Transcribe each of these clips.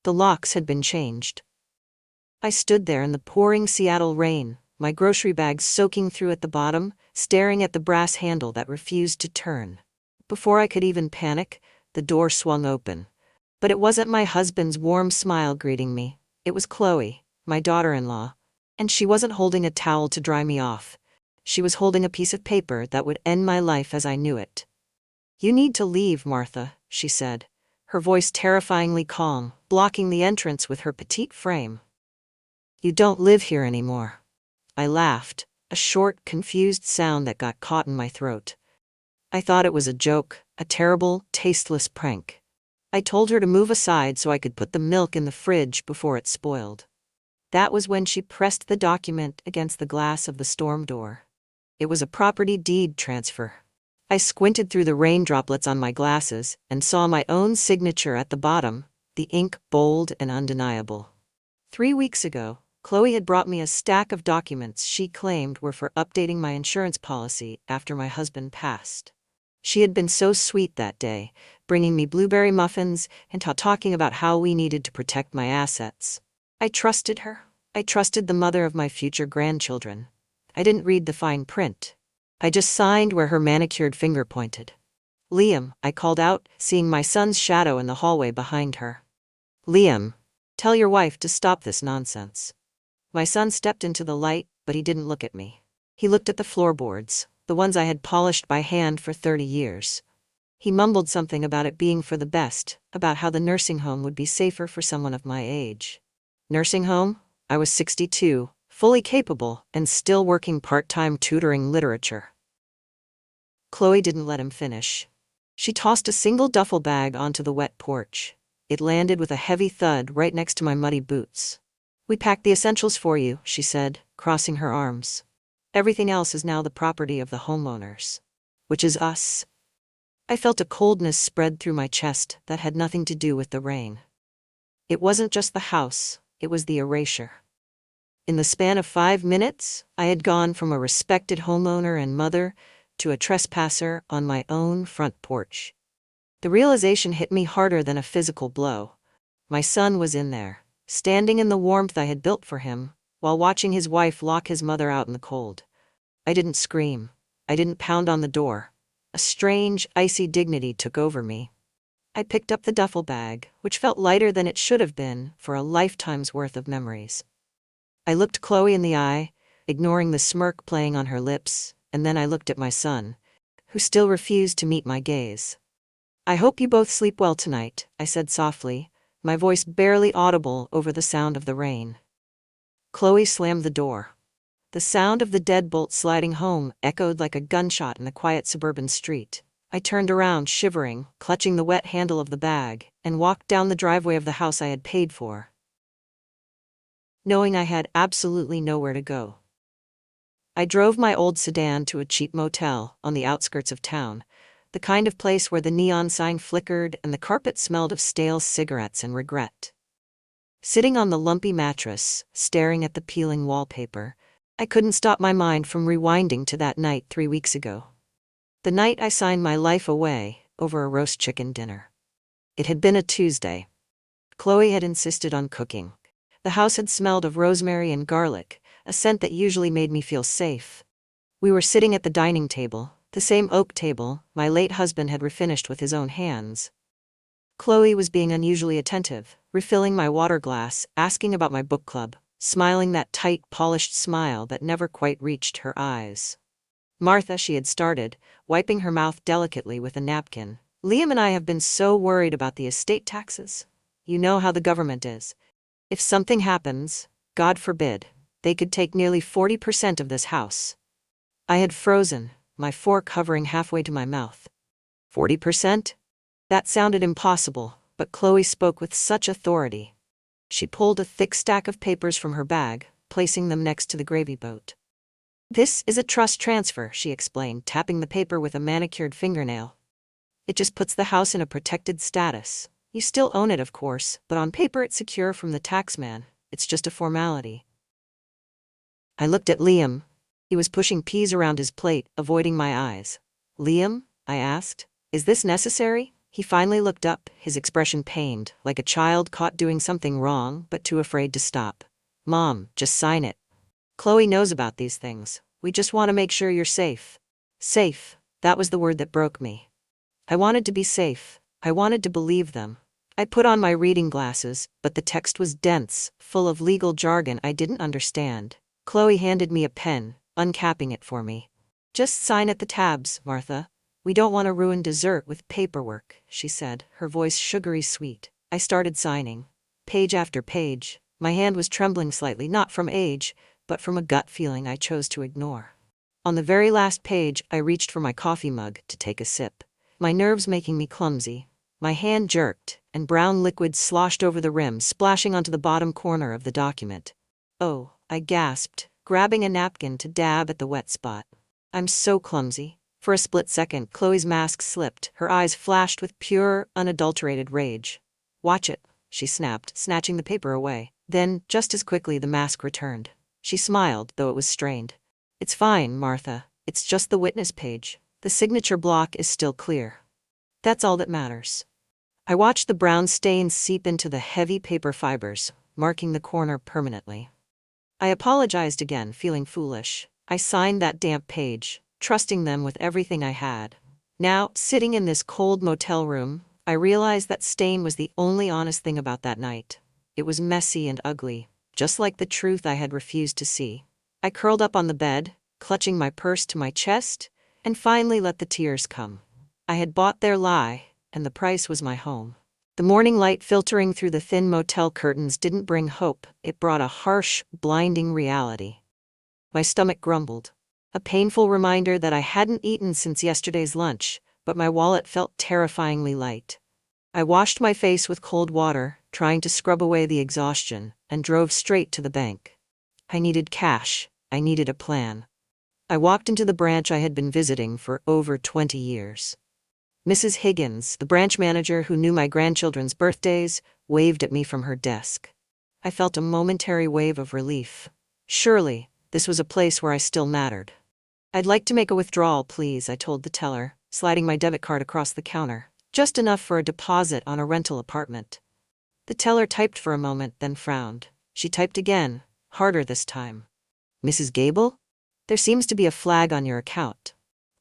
The locks had been changed. I stood there in the pouring Seattle rain, my grocery bags soaking through at the bottom, staring at the brass handle that refused to turn. Before I could even panic, the door swung open. But it wasn't my husband's warm smile greeting me. It was Chloe, my daughter-in-law. And she wasn't holding a towel to dry me off. She was holding a piece of paper that would end my life as I knew it. "You need to leave, Martha," she said, her voice terrifyingly calm, blocking the entrance with her petite frame. "You don't live here anymore." I laughed, a short, confused sound that got caught in my throat. I thought it was a joke, a terrible, tasteless prank. I told her to move aside so I could put the milk in the fridge before it spoiled. That was when she pressed the document against the glass of the storm door. It was a property deed transfer. I squinted through the rain droplets on my glasses and saw my own signature at the bottom, the ink bold and undeniable. 3 weeks ago, Chloe had brought me a stack of documents she claimed were for updating my insurance policy after my husband passed. She had been so sweet that day, bringing me blueberry muffins and talking about how we needed to protect my assets. I trusted her. I trusted the mother of my future grandchildren. I didn't read the fine print. I just signed where her manicured finger pointed. "Liam," I called out, seeing my son's shadow in the hallway behind her. "Liam, tell your wife to stop this nonsense." My son stepped into the light, but he didn't look at me. He looked at the floorboards, the ones I had polished by hand for 30 years. He mumbled something about it being for the best, about how the nursing home would be safer for someone of my age. Nursing home? I was 62, fully capable, and still working part-time tutoring literature. Chloe didn't let him finish. She tossed a single duffel bag onto the wet porch. It landed with a heavy thud right next to my muddy boots. "We packed the essentials for you," she said, crossing her arms. "Everything else is now the property of the homeowners. Which is us." I felt a coldness spread through my chest that had nothing to do with the rain. It wasn't just the house, it was the erasure. In the span of 5 minutes, I had gone from a respected homeowner and mother to a trespasser on my own front porch. The realization hit me harder than a physical blow. My son was in there, standing in the warmth I had built for him, while watching his wife lock his mother out in the cold. I didn't scream. I didn't pound on the door. A strange, icy dignity took over me. I picked up the duffel bag, which felt lighter than it should have been for a lifetime's worth of memories. I looked Chloe in the eye, ignoring the smirk playing on her lips, and then I looked at my son, who still refused to meet my gaze. "I hope you both sleep well tonight," I said softly, my voice barely audible over the sound of the rain. Chloe slammed the door. The sound of the deadbolt sliding home echoed like a gunshot in the quiet suburban street. I turned around, shivering, clutching the wet handle of the bag, and walked down the driveway of the house I had paid for, knowing I had absolutely nowhere to go. I drove my old sedan to a cheap motel on the outskirts of town, the kind of place where the neon sign flickered and the carpet smelled of stale cigarettes and regret. Sitting on the lumpy mattress, staring at the peeling wallpaper, I couldn't stop my mind from rewinding to that night 3 weeks ago. The night I signed my life away over a roast chicken dinner. It had been a Tuesday. Chloe had insisted on cooking. The house had smelled of rosemary and garlic, a scent that usually made me feel safe. We were sitting at the dining table, the same oak table my late husband had refinished with his own hands. Chloe was being unusually attentive, refilling my water glass, asking about my book club, smiling that tight, polished smile that never quite reached her eyes. "Martha," she had started, wiping her mouth delicately with a napkin, "Liam and I have been so worried about the estate taxes. You know how the government is. If something happens, God forbid, they could take nearly 40% of this house." I had frozen, my fork hovering halfway to my mouth. 40%? That sounded impossible, but Chloe spoke with such authority. She pulled a thick stack of papers from her bag, placing them next to the gravy boat. "This is a trust transfer," she explained, tapping the paper with a manicured fingernail. "It just puts the house in a protected status. You still own it, of course, but on paper it's secure from the taxman. It's just a formality." I looked at Liam. He was pushing peas around his plate, avoiding my eyes. "Liam," I asked, "is this necessary? He finally looked up, his expression pained, like a child caught doing something wrong but too afraid to stop. Mom, just sign it. Chloe knows about these things. We just want to make sure you're safe. Safe. That was the word that broke me. I wanted to be safe. I wanted to believe them. I put on my reading glasses, but the text was dense, full of legal jargon I didn't understand. Chloe handed me a pen, uncapping it for me. Just sign at the tabs, Martha. We don't want to ruin dessert with paperwork, she said, her voice sugary sweet. I started signing. Page after page. My hand was trembling slightly, not from age, but from a gut feeling I chose to ignore. On the very last page, I reached for my coffee mug to take a sip. My nerves making me clumsy. My hand jerked, and brown liquid sloshed over the rim, splashing onto the bottom corner of the document. Oh, I gasped, grabbing a napkin to dab at the wet spot. I'm so clumsy. For a split second, Chloe's mask slipped, her eyes flashed with pure, unadulterated rage. Watch it, she snapped, snatching the paper away. Then, just as quickly, the mask returned. She smiled, though it was strained. It's fine, Martha. It's just the witness page. The signature block is still clear. That's all that matters. I watched the brown stains seep into the heavy paper fibers, marking the corner permanently. I apologized again, feeling foolish. I signed that damp page, trusting them with everything I had. Now, sitting in this cold motel room, I realized that stain was the only honest thing about that night. It was messy and ugly, just like the truth I had refused to see. I curled up on the bed, clutching my purse to my chest, and finally let the tears come. I had bought their lie, and the price was my home. The morning light filtering through the thin motel curtains didn't bring hope, it brought a harsh, blinding reality. My stomach grumbled. A painful reminder that I hadn't eaten since yesterday's lunch, but my wallet felt terrifyingly light. I washed my face with cold water, trying to scrub away the exhaustion, and drove straight to the bank. I needed cash. I needed a plan. I walked into the branch I had been visiting for over 20 years. Mrs. Higgins, the branch manager who knew my grandchildren's birthdays, waved at me from her desk. I felt a momentary wave of relief. Surely, this was a place where I still mattered. I'd like to make a withdrawal, please, I told the teller, sliding my debit card across the counter. Just enough for a deposit on a rental apartment. The teller typed for a moment, then frowned. She typed again, harder this time. Mrs. Gable? There seems to be a flag on your account.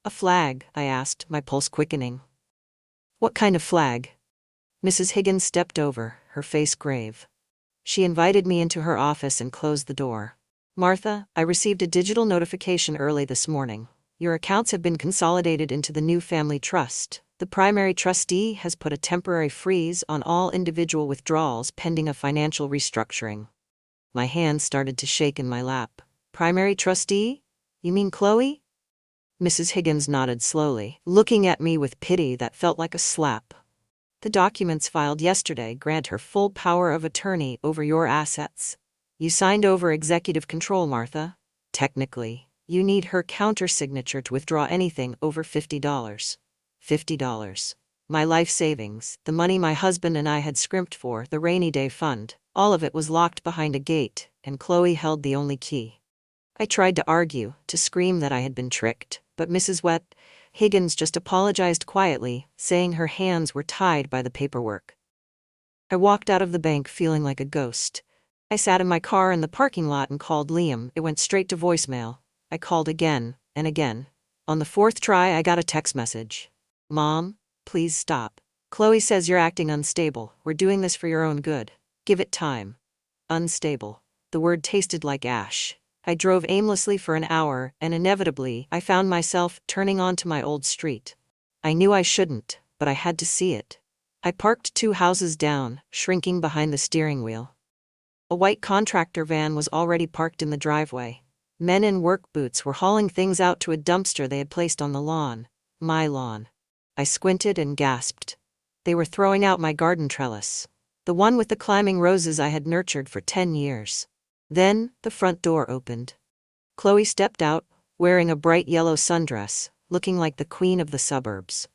A flag? I asked, my pulse quickening. What kind of flag? Mrs. Higgins stepped over, her face grave. She invited me into her office and closed the door. Martha, I received a digital notification early this morning. Your accounts have been consolidated into the new family trust. The primary trustee has put a temporary freeze on all individual withdrawals pending a financial restructuring. My hands started to shake in my lap. Primary trustee? You mean Chloe? Mrs. Higgins nodded slowly, looking at me with pity that felt like a slap. The documents filed yesterday grant her full power of attorney over your assets. You signed over executive control, Martha. Technically, you need her counter-signature to withdraw anything over $50. $50. My life savings, the money my husband and I had scrimped for, the rainy day fund, all of it was locked behind a gate, and Chloe held the only key. I tried to argue, to scream that I had been tricked, but Mrs. Higgins just apologized quietly, saying her hands were tied by the paperwork. I walked out of the bank feeling like a ghost. I sat in my car in the parking lot and called Liam. It went straight to voicemail. I called again and again. On the fourth try, I got a text message. Mom, please stop. Chloe says you're acting unstable. We're doing this for your own good. Give it time. Unstable. The word tasted like ash. I drove aimlessly for an hour, and inevitably, I found myself turning onto my old street. I knew I shouldn't, but I had to see it. I parked 2 houses down, shrinking behind the steering wheel. A white contractor van was already parked in the driveway. Men in work boots were hauling things out to a dumpster they had placed on the lawn. My lawn. I squinted and gasped. They were throwing out my garden trellis. The one with the climbing roses I had nurtured for 10 years. Then, the front door opened. Chloe stepped out, wearing a bright yellow sundress, looking like the queen of the suburbs.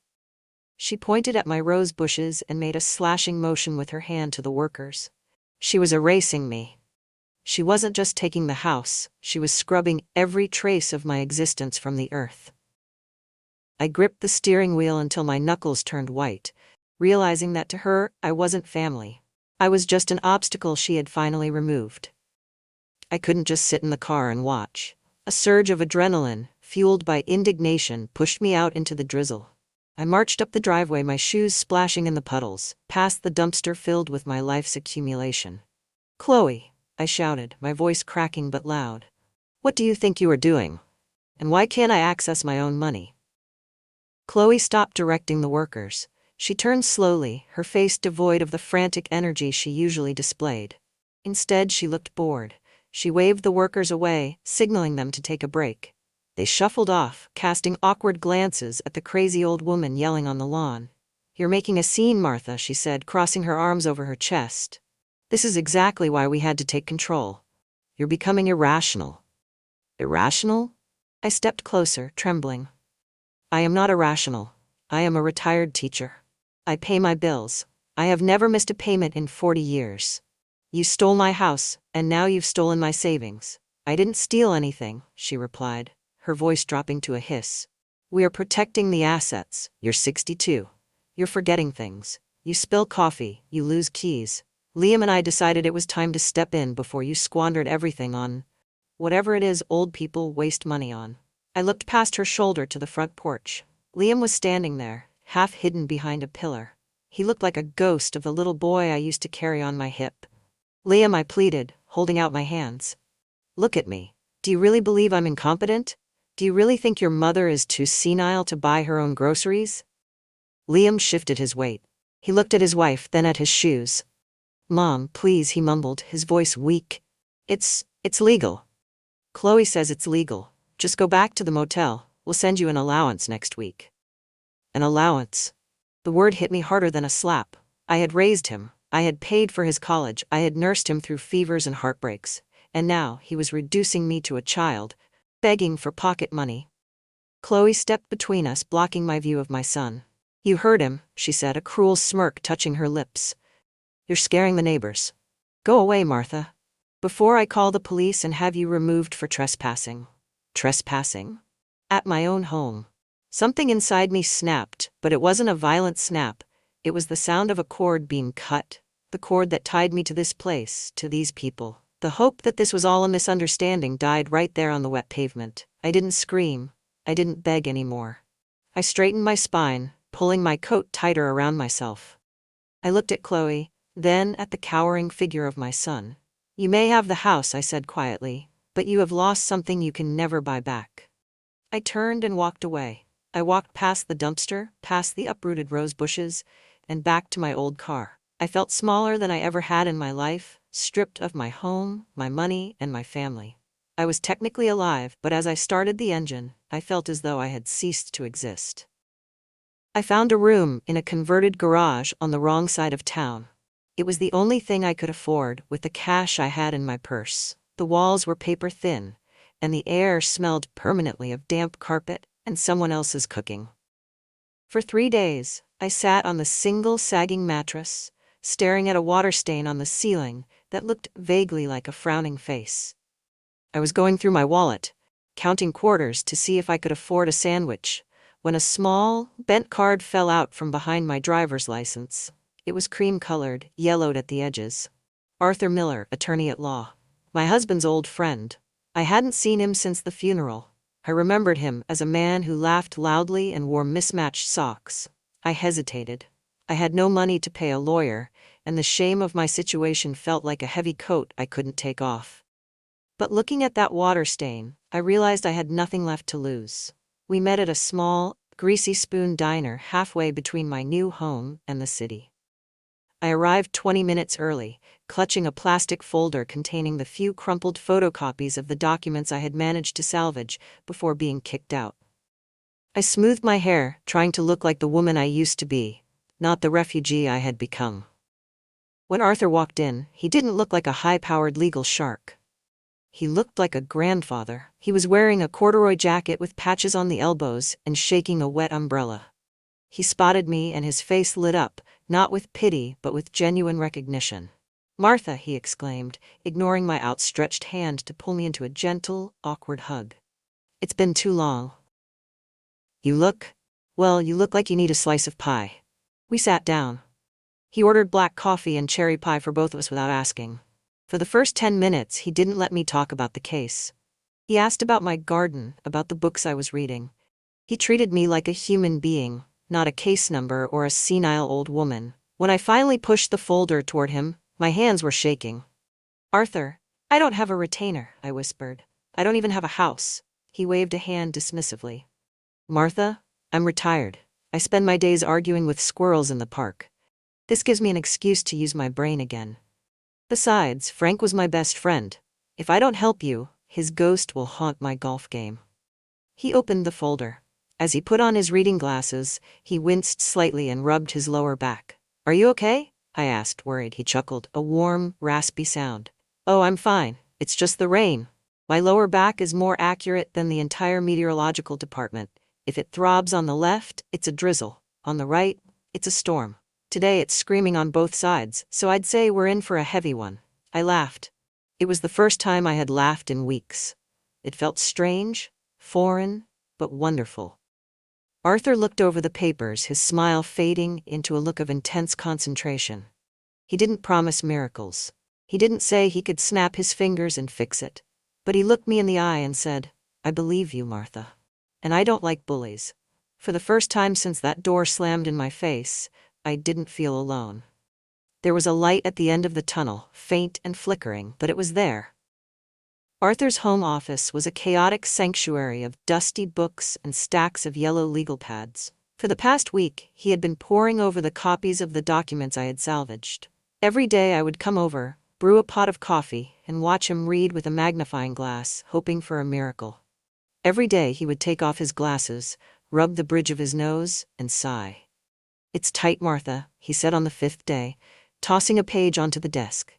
She pointed at my rose bushes and made a slashing motion with her hand to the workers. She was erasing me. She wasn't just taking the house, she was scrubbing every trace of my existence from the earth. I gripped the steering wheel until my knuckles turned white. realizing that to her, I wasn't family. I was just an obstacle she had finally removed. I couldn't just sit in the car and watch. A surge of adrenaline, fueled by indignation, pushed me out into the drizzle. I marched up the driveway, my shoes splashing in the puddles, past the dumpster filled with my life's accumulation. "Chloe," I shouted, my voice cracking but loud. "What do you think you are doing? And why can't I access my own money?" Chloe stopped directing the workers. She turned slowly, her face devoid of the frantic energy she usually displayed. Instead, she looked bored. She waved the workers away, signaling them to take a break. They shuffled off, casting awkward glances at the crazy old woman yelling on the lawn. "You're making a scene, Martha," she said, crossing her arms over her chest. "This is exactly why we had to take control. You're becoming irrational." "Irrational?" I stepped closer, trembling. "I am not irrational. I am a retired teacher. I pay my bills. I have never missed a payment in 40 years. You stole my house, and now you've stolen my savings." "I didn't steal anything," she replied, her voice dropping to a hiss. "We are protecting the assets. You're 62. You're forgetting things. You spill coffee, you lose keys. Liam and I decided it was time to step in before you squandered everything on whatever it is old people waste money on." I looked past her shoulder to the front porch. Liam was standing there, half hidden behind a pillar. He looked like a ghost of the little boy I used to carry on my hip. "Liam," I pleaded, holding out my hands. "Look at me. Do you really believe I'm incompetent? Do you really think your mother is too senile to buy her own groceries?" Liam shifted his weight. He looked at his wife, then at his shoes. "Mom, please," he mumbled, his voice weak. It's legal. Chloe says it's legal. Just go back to the motel. We'll send you an allowance next week." An allowance. The word hit me harder than a slap. I had raised him. I had paid for his college. I had nursed him through fevers and heartbreaks. And now he was reducing me to a child, begging for pocket money. Chloe stepped between us, blocking my view of my son. "You heard him," she said, a cruel smirk touching her lips. "You're scaring the neighbors. Go away, Martha, before I call the police and have you removed for trespassing." Trespassing? At my own home. Something inside me snapped, but it wasn't a violent snap. It was the sound of a cord being cut. The cord that tied me to this place, to these people. The hope that this was all a misunderstanding died right there on the wet pavement. I didn't scream. I didn't beg anymore. I straightened my spine, pulling my coat tighter around myself. I looked at Chloe, then at the cowering figure of my son. "You may have the house," I said quietly, "but you have lost something you can never buy back." I turned and walked away. I walked past the dumpster, past the uprooted rose bushes, and back to my old car. I felt smaller than I ever had in my life, stripped of my home, my money, and my family. I was technically alive, but as I started the engine, I felt as though I had ceased to exist. I found a room in a converted garage on the wrong side of town. It was the only thing I could afford with the cash I had in my purse. The walls were paper thin, and the air smelled permanently of damp carpet and someone else's cooking. For 3 days, I sat on the single sagging mattress, staring at a water stain on the ceiling that looked vaguely like a frowning face. I was going through my wallet, counting quarters to see if I could afford a sandwich, when a small, bent card fell out from behind my driver's license. It was cream-colored, yellowed at the edges. Arthur Miller, attorney at law. My husband's old friend. I hadn't seen him since the funeral. I remembered him as a man who laughed loudly and wore mismatched socks. I hesitated. I had no money to pay a lawyer, and the shame of my situation felt like a heavy coat I couldn't take off. But looking at that water stain, I realized I had nothing left to lose. We met at a small, greasy spoon diner halfway between my new home and the city. I arrived 20 minutes early, clutching a plastic folder containing the few crumpled photocopies of the documents I had managed to salvage before being kicked out. I smoothed my hair, trying to look like the woman I used to be, not the refugee I had become. When Arthur walked in, he didn't look like a high-powered legal shark. He looked like a grandfather. He was wearing a corduroy jacket with patches on the elbows and shaking a wet umbrella. He spotted me and his face lit up, not with pity but with genuine recognition. "Martha," he exclaimed, ignoring my outstretched hand to pull me into a gentle, awkward hug. "It's been too long. You look like you need a slice of pie." We sat down. He ordered black coffee and cherry pie for both of us without asking. For the first 10 minutes, he didn't let me talk about the case. He asked about my garden, about the books I was reading. He treated me like a human being, not a case number or a senile old woman. When I finally pushed the folder toward him, my hands were shaking. "Arthur, I don't have a retainer," I whispered. "I don't even have a house." He waved a hand dismissively. "Martha, I'm retired. I spend my days arguing with squirrels in the park. This gives me an excuse to use my brain again. Besides, Frank was my best friend. If I don't help you, his ghost will haunt my golf game." He opened the folder. As he put on his reading glasses, he winced slightly and rubbed his lower back. "Are you okay?" I asked, worried. He chuckled, a warm, raspy sound. "Oh, I'm fine. It's just the rain. My lower back is more accurate than the entire meteorological department. If it throbs on the left, it's a drizzle. On the right, it's a storm. Today it's screaming on both sides, so I'd say we're in for a heavy one." I laughed. It was the first time I had laughed in weeks. It felt strange, foreign, but wonderful. Arthur looked over the papers, his smile fading into a look of intense concentration. He didn't promise miracles. He didn't say he could snap his fingers and fix it. But he looked me in the eye and said, "I believe you, Martha. And I don't like bullies." For the first time since that door slammed in my face, I didn't feel alone. There was a light at the end of the tunnel, faint and flickering, but it was there. Arthur's home office was a chaotic sanctuary of dusty books and stacks of yellow legal pads. For the past week, he had been poring over the copies of the documents I had salvaged. Every day I would come over, brew a pot of coffee, and watch him read with a magnifying glass, hoping for a miracle. Every day he would take off his glasses, rub the bridge of his nose, and sigh. "It's tight, Martha," he said on the 5th day, tossing a page onto the desk.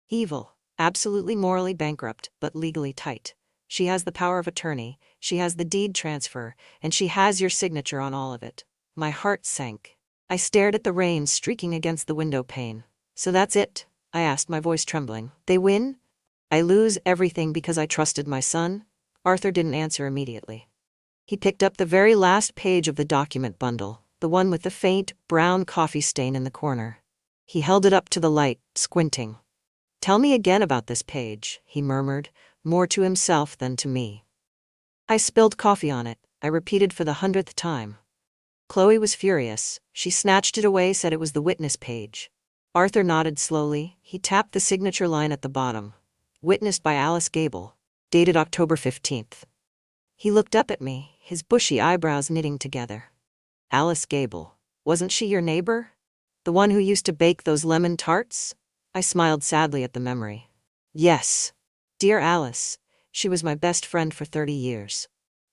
"Evil. Absolutely morally bankrupt, but legally tight. She has the power of attorney, she has the deed transfer, and she has your signature on all of it." My heart sank. I stared at the rain streaking against the window pane. "So that's it?" I asked, my voice trembling. "They win? I lose everything because I trusted my son?" Arthur didn't answer immediately. He picked up the very last page of the document bundle, the one with the faint, brown coffee stain in the corner. He held it up to the light, squinting. "Tell me again about this page," he murmured, more to himself than to me. "I spilled coffee on it," I repeated for the 100th time. Chloe was furious. She snatched it away, said it was the witness page. Arthur nodded slowly. He tapped the signature line at the bottom. "Witnessed by Alice Gable. Dated October 15th. He looked up at me, his bushy eyebrows knitting together. "Alice Gable. Wasn't she your neighbor? The one who used to bake those lemon tarts?" I smiled sadly at the memory. "Yes. Dear Alice. She was my best friend for 30 years.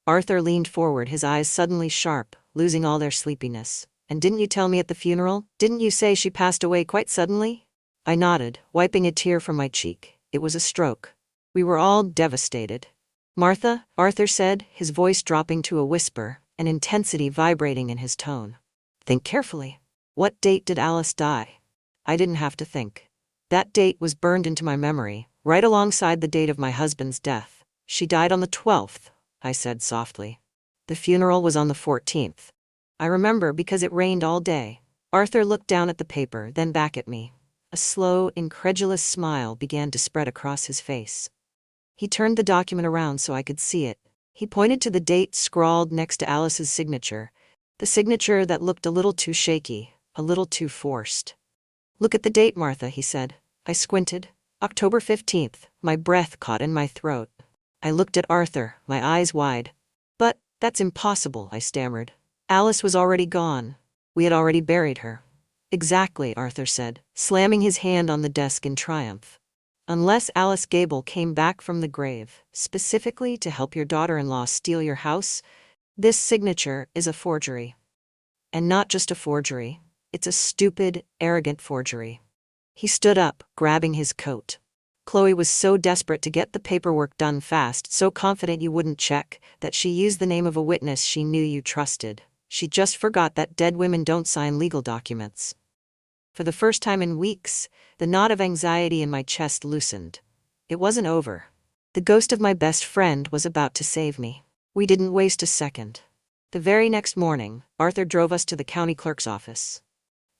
Arthur leaned forward, his eyes suddenly sharp, losing all their sleepiness. "And didn't you tell me at the funeral? Didn't you say she passed away quite suddenly?" I nodded, wiping a tear from my cheek. "It was a stroke. We were all devastated." "Martha," Arthur said, his voice dropping to a whisper, an intensity vibrating in his tone. "Think carefully. What date did Alice die?" I didn't have to think. That date was burned into my memory, right alongside the date of my husband's death. "She died on the 12th, I said softly. "The funeral was on the 14th. I remember because it rained all day." Arthur looked down at the paper, then back at me. A slow, incredulous smile began to spread across his face. He turned the document around so I could see it. He pointed to the date scrawled next to Alice's signature, the signature that looked a little too shaky, a little too forced. "Look at the date, Martha," he said. I squinted. October 15th, my breath caught in my throat. I looked at Arthur, my eyes wide. "But, that's impossible," I stammered. "Alice was already gone. We had already buried her." "Exactly," Arthur said, slamming his hand on the desk in triumph. "Unless Alice Gable came back from the grave, specifically to help your daughter-in-law steal your house, this signature is a forgery. And not just a forgery. It's a stupid, arrogant forgery." He stood up, grabbing his coat. "Chloe was so desperate to get the paperwork done fast, so confident you wouldn't check, that she used the name of a witness she knew you trusted. She just forgot that dead women don't sign legal documents." For the first time in weeks, the knot of anxiety in my chest loosened. It wasn't over. The ghost of my best friend was about to save me. We didn't waste a second. The very next morning, Arthur drove us to the county clerk's office.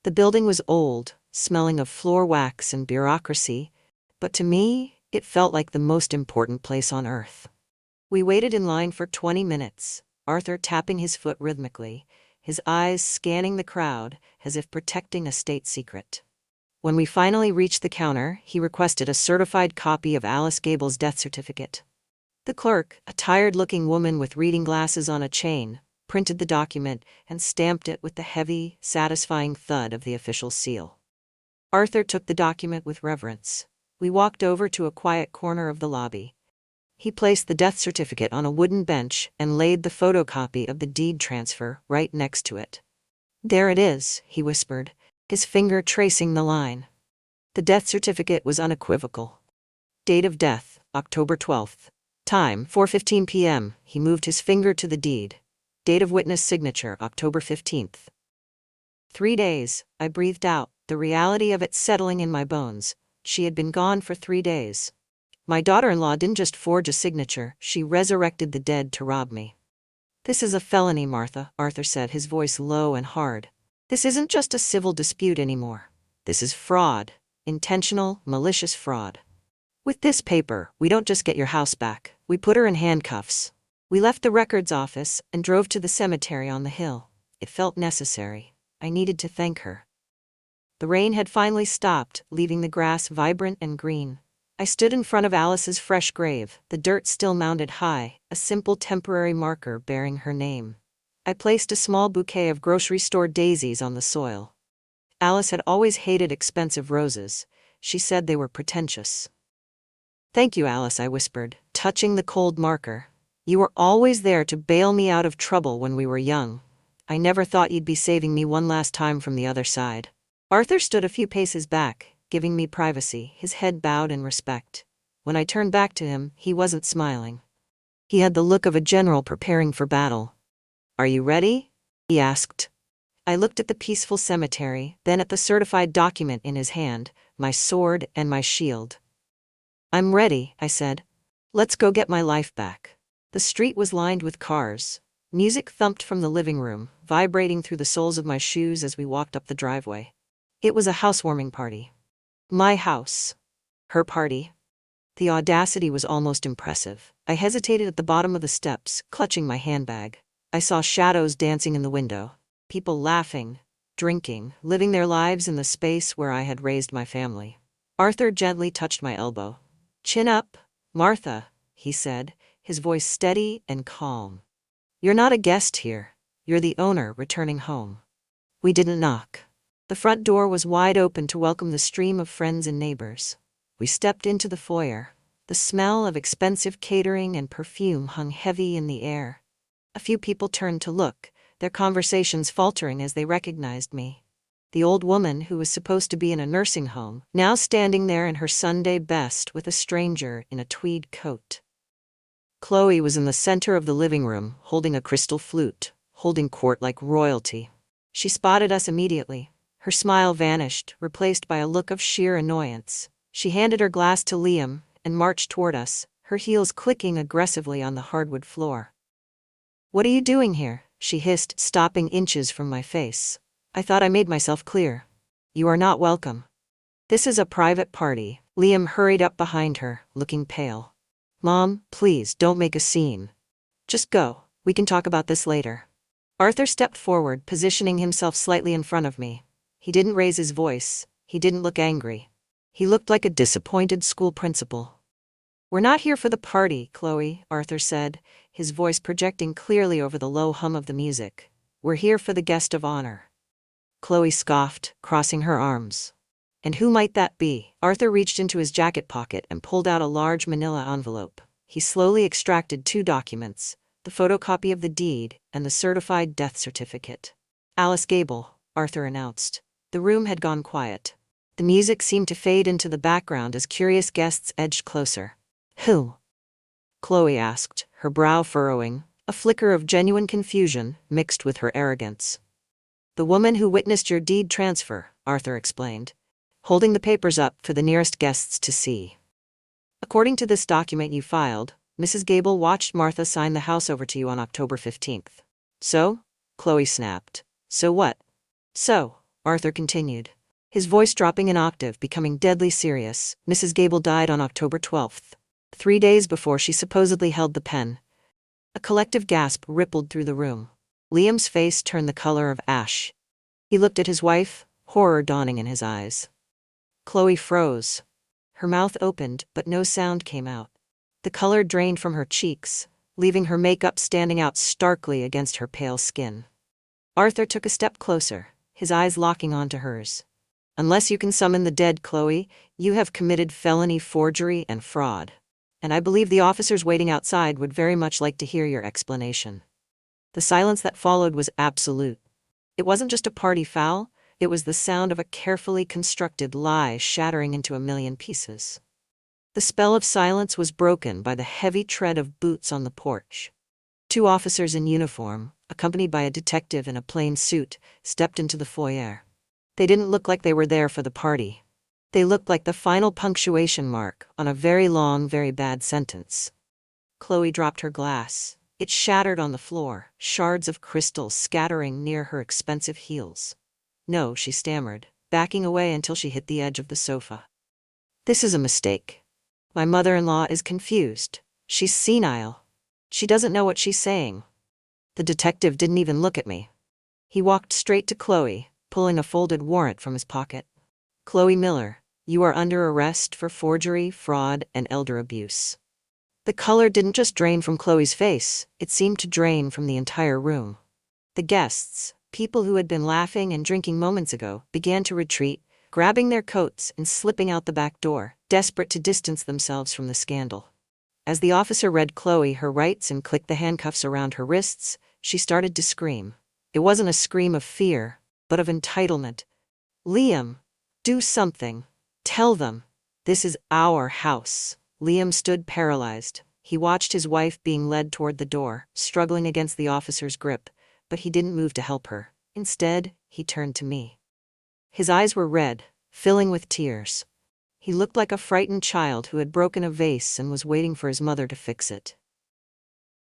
The building was old, smelling of floor wax and bureaucracy, but to me, it felt like the most important place on earth. We waited in line for 20 minutes, Arthur tapping his foot rhythmically, his eyes scanning the crowd as if protecting a state secret. When we finally reached the counter, he requested a certified copy of Alice Gable's death certificate. The clerk, a tired-looking woman with reading glasses on a chain, printed the document and stamped it with the heavy, satisfying thud of the official seal. Arthur took the document with reverence. We walked over to a quiet corner of the lobby. He placed the death certificate on a wooden bench and laid the photocopy of the deed transfer right next to it. "There it is," he whispered, his finger tracing the line. The death certificate was unequivocal. Date of death, October 12th. Time, 4:15 p.m. He moved his finger to the deed. Date of witness signature, October 15th. 3 days, I breathed out, the reality of it settling in my bones. She had been gone for 3 days. My daughter-in-law didn't just forge a signature, she resurrected the dead to rob me. "This is a felony, Martha," Arthur said, his voice low and hard. "This isn't just a civil dispute anymore. This is fraud. Intentional, malicious fraud. With this paper, we don't just get your house back, we put her in handcuffs." We left the records office and drove to the cemetery on the hill. It felt necessary. I needed to thank her. The rain had finally stopped, leaving the grass vibrant and green. I stood in front of Alice's fresh grave, the dirt still mounded high, a simple temporary marker bearing her name. I placed a small bouquet of grocery store daisies on the soil. Alice had always hated expensive roses. She said they were pretentious. "Thank you, Alice," I whispered, touching the cold marker. "You were always there to bail me out of trouble when we were young. I never thought you'd be saving me one last time from the other side." Arthur stood a few paces back, giving me privacy, his head bowed in respect. When I turned back to him, he wasn't smiling. He had the look of a general preparing for battle. "Are you ready?" he asked. I looked at the peaceful cemetery, then at the certified document in his hand, my sword and my shield. "I'm ready," I said. "Let's go get my life back." The street was lined with cars. Music thumped from the living room, vibrating through the soles of my shoes as we walked up the driveway. It was a housewarming party. My house. Her party. The audacity was almost impressive. I hesitated at the bottom of the steps, clutching my handbag. I saw shadows dancing in the window. People laughing, drinking, living their lives in the space where I had raised my family. Arthur gently touched my elbow. "Chin up, Martha," he said, his voice steady and calm. "You're not a guest here. You're the owner returning home." We didn't knock. The front door was wide open to welcome the stream of friends and neighbors. We stepped into the foyer. The smell of expensive catering and perfume hung heavy in the air. A few people turned to look, their conversations faltering as they recognized me. The old woman who was supposed to be in a nursing home, now standing there in her Sunday best with a stranger in a tweed coat. Chloe was in the center of the living room, holding a crystal flute, holding court like royalty. She spotted us immediately. Her smile vanished, replaced by a look of sheer annoyance. She handed her glass to Liam and marched toward us, her heels clicking aggressively on the hardwood floor. "What are you doing here?" she hissed, stopping inches from my face. "I thought I made myself clear. You are not welcome." "This is a private party." Liam hurried up behind her, looking pale. "Mom, please don't make a scene. Just go. We can talk about this later." Arthur stepped forward, positioning himself slightly in front of me. He didn't raise his voice. He didn't look angry. He looked like a disappointed school principal. "We're not here for the party, Chloe," Arthur said, his voice projecting clearly over the low hum of the music. "We're here for the guest of honor." Chloe scoffed, crossing her arms. "And who might that be?" Arthur reached into his jacket pocket and pulled out a large manila envelope. He slowly extracted 2 documents, the photocopy of the deed and the certified death certificate. "Alice Gable," Arthur announced. The room had gone quiet. The music seemed to fade into the background as curious guests edged closer. "Who?" Chloe asked, her brow furrowing, a flicker of genuine confusion mixed with her arrogance. "The woman who witnessed your deed transfer," Arthur explained, holding the papers up for the nearest guests to see. "According to this document you filed, Mrs. Gable watched Martha sign the house over to you on October 15th. So?" Chloe snapped. "So what?" "So," Arthur continued, his voice dropping an octave, becoming deadly serious. Mrs. Gable died on October 12th, 3 days before she supposedly held the pen. A collective gasp rippled through the room. Liam's face turned the color of ash. He looked at his wife, horror dawning in his eyes. Chloe froze. Her mouth opened, but no sound came out. The color drained from her cheeks, leaving her makeup standing out starkly against her pale skin. Arthur took a step closer, his eyes locking onto hers. Unless you can summon the dead, Chloe, you have committed felony forgery and fraud. And I believe the officers waiting outside would very much like to hear your explanation. The silence that followed was absolute. It wasn't just a party foul, it was the sound of a carefully constructed lie shattering into a million pieces. The spell of silence was broken by the heavy tread of boots on the porch. 2 officers in uniform, accompanied by a detective in a plain suit, stepped into the foyer. They didn't look like they were there for the party. They looked like the final punctuation mark on a very long, very bad sentence. Chloe dropped her glass. It shattered on the floor, shards of crystal scattering near her expensive heels. No, she stammered, backing away until she hit the edge of the sofa. This is a mistake. My mother-in-law is confused. She's senile. She doesn't know what she's saying. The detective didn't even look at me. He walked straight to Chloe, pulling a folded warrant from his pocket. Chloe Miller, you are under arrest for forgery, fraud, and elder abuse. The color didn't just drain from Chloe's face, it seemed to drain from the entire room. The guests, people who had been laughing and drinking moments ago, began to retreat, grabbing their coats and slipping out the back door, desperate to distance themselves from the scandal. As the officer read Chloe her rights and clicked the handcuffs around her wrists, she started to scream. It wasn't a scream of fear, but of entitlement. Liam, do something. Tell them. This is our house. Liam stood paralyzed. He watched his wife being led toward the door, struggling against the officer's grip, but he didn't move to help her. Instead, he turned to me. His eyes were red, filling with tears. He looked like a frightened child who had broken a vase and was waiting for his mother to fix it.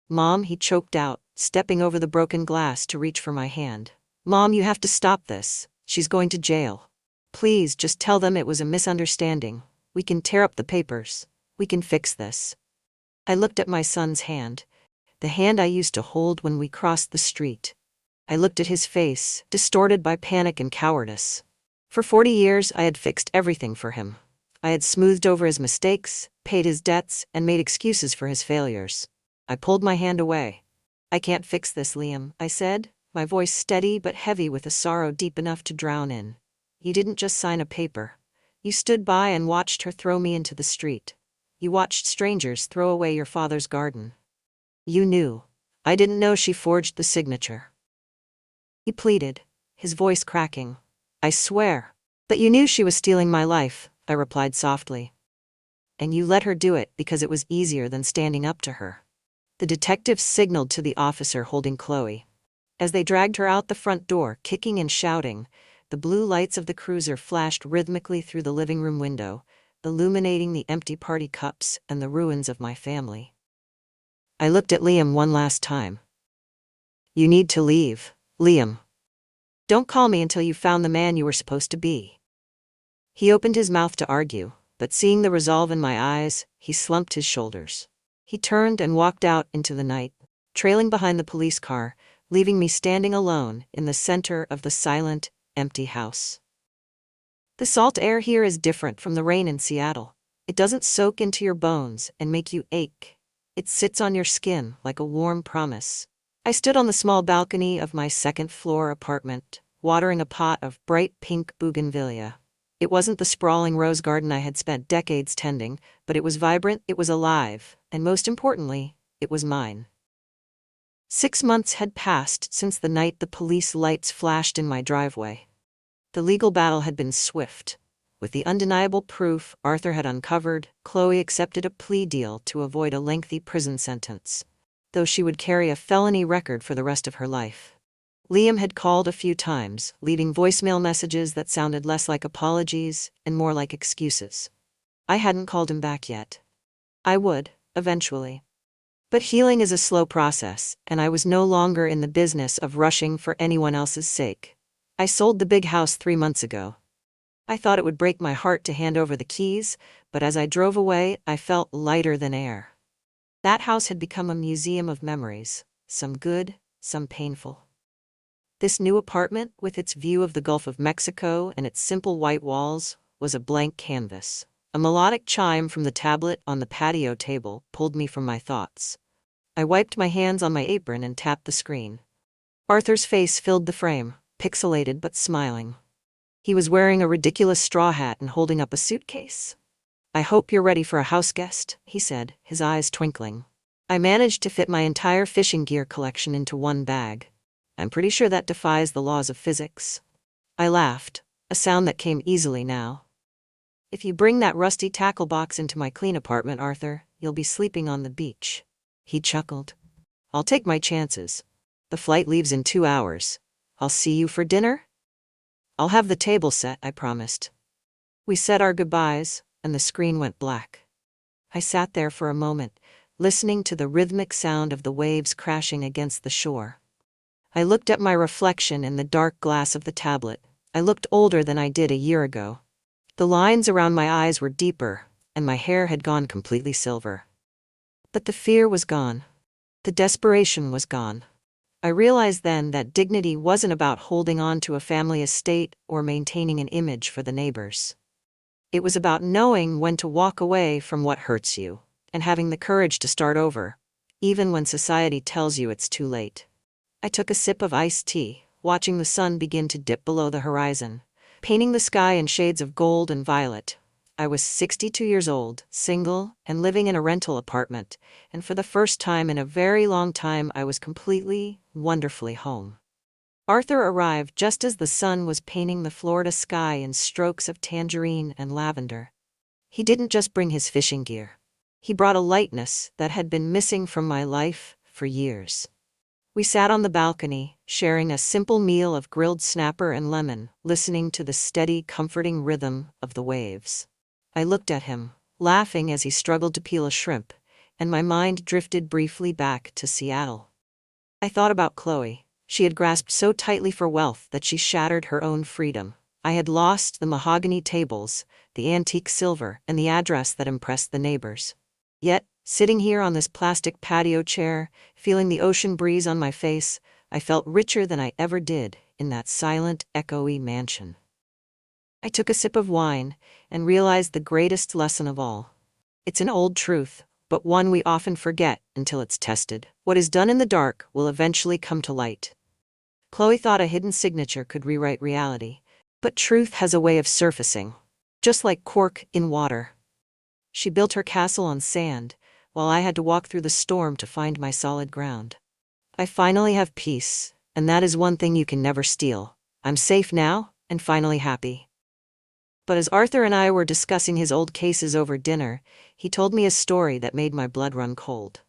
Mom, he choked out, stepping over the broken glass to reach for my hand. Mom, you have to stop this. She's going to jail. Please, just tell them it was a misunderstanding. We can tear up the papers. We can fix this. I looked at my son's hand, the hand I used to hold when we crossed the street. I looked at his face, distorted by panic and cowardice. For 40 years, I had fixed everything for him. I had smoothed over his mistakes, paid his debts, and made excuses for his failures. I pulled my hand away. I can't fix this, Liam, I said, my voice steady but heavy with a sorrow deep enough to drown in. You didn't just sign a paper. You stood by and watched her throw me into the street. You watched strangers throw away your father's garden. You knew. I didn't know she forged the signature. He pleaded, his voice cracking. I swear. But you knew she was stealing my life, I replied softly. And you let her do it because it was easier than standing up to her. The detective signaled to the officer holding Chloe. As they dragged her out the front door, kicking and shouting, the blue lights of the cruiser flashed rhythmically through the living room window, illuminating the empty party cups and the ruins of my family. I looked at Liam one last time. You need to leave, Liam. Don't call me until you found the man you were supposed to be. He opened his mouth to argue, but seeing the resolve in my eyes, he slumped his shoulders. He turned and walked out into the night, trailing behind the police car, leaving me standing alone in the center of the silent, empty house. The salt air here is different from the rain in Seattle. It doesn't soak into your bones and make you ache. It sits on your skin like a warm promise. I stood on the small balcony of my second-floor apartment, watering a pot of bright pink bougainvillea. It wasn't the sprawling rose garden I had spent decades tending, but it was vibrant, it was alive, and most importantly, it was mine. 6 months had passed since the night the police lights flashed in my driveway. The legal battle had been swift. With the undeniable proof Arthur had uncovered, Chloe accepted a plea deal to avoid a lengthy prison sentence, though she would carry a felony record for the rest of her life. Liam had called a few times, leaving voicemail messages that sounded less like apologies and more like excuses. I hadn't called him back yet. I would, eventually. But healing is a slow process, and I was no longer in the business of rushing for anyone else's sake. I sold the big house 3 months ago. I thought it would break my heart to hand over the keys, but as I drove away, I felt lighter than air. That house had become a museum of memories, some good, some painful. This new apartment, with its view of the Gulf of Mexico and its simple white walls, was a blank canvas. A melodic chime from the tablet on the patio table pulled me from my thoughts. I wiped my hands on my apron and tapped the screen. Arthur's face filled the frame, pixelated but smiling. He was wearing a ridiculous straw hat and holding up a suitcase. "I hope you're ready for a house guest," he said, his eyes twinkling. I managed to fit my entire fishing gear collection into one bag. I'm pretty sure that defies the laws of physics. I laughed, a sound that came easily now. "If you bring that rusty tackle box into my clean apartment, Arthur, you'll be sleeping on the beach." He chuckled. "I'll take my chances. The flight leaves in 2 hours. I'll see you for dinner?" "I'll have the table set," I promised. We said our goodbyes, and the screen went black. I sat there for a moment, listening to the rhythmic sound of the waves crashing against the shore. I looked at my reflection in the dark glass of the tablet. I looked older than I did a year ago. The lines around my eyes were deeper, and my hair had gone completely silver. But the fear was gone. The desperation was gone. I realized then that dignity wasn't about holding on to a family estate or maintaining an image for the neighbors. It was about knowing when to walk away from what hurts you, and having the courage to start over, even when society tells you it's too late. I took a sip of iced tea, watching the sun begin to dip below the horizon, painting the sky in shades of gold and violet. I was 62 years old, single, and living in a rental apartment, and for the first time in a very long time I was completely, wonderfully home. Arthur arrived just as the sun was painting the Florida sky in strokes of tangerine and lavender. He didn't just bring his fishing gear. He brought a lightness that had been missing from my life for years. We sat on the balcony, sharing a simple meal of grilled snapper and lemon, listening to the steady, comforting rhythm of the waves. I looked at him, laughing as he struggled to peel a shrimp, and my mind drifted briefly back to Seattle. I thought about Chloe. She had grasped so tightly for wealth that she shattered her own freedom. I had lost the mahogany tables, the antique silver, and the address that impressed the neighbors. Yet, sitting here on this plastic patio chair, feeling the ocean breeze on my face, I felt richer than I ever did in that silent, echoey mansion. I took a sip of wine and realized the greatest lesson of all. It's an old truth, but one we often forget until it's tested. What is done in the dark will eventually come to light. Chloe thought a hidden signature could rewrite reality, but truth has a way of surfacing, just like cork in water. She built her castle on sand, while I had to walk through the storm to find my solid ground. I finally have peace, and that is one thing you can never steal. I'm safe now, and finally happy. But as Arthur and I were discussing his old cases over dinner, he told me a story that made my blood run cold.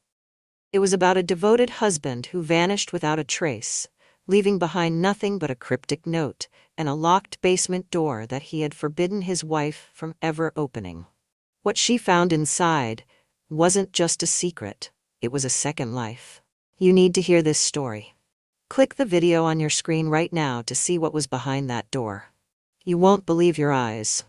It was about a devoted husband who vanished without a trace, leaving behind nothing but a cryptic note and a locked basement door that he had forbidden his wife from ever opening. What she found inside wasn't just a secret, it was a second life. You need to hear this story. Click the video on your screen right now to see what was behind that door. You won't believe your eyes.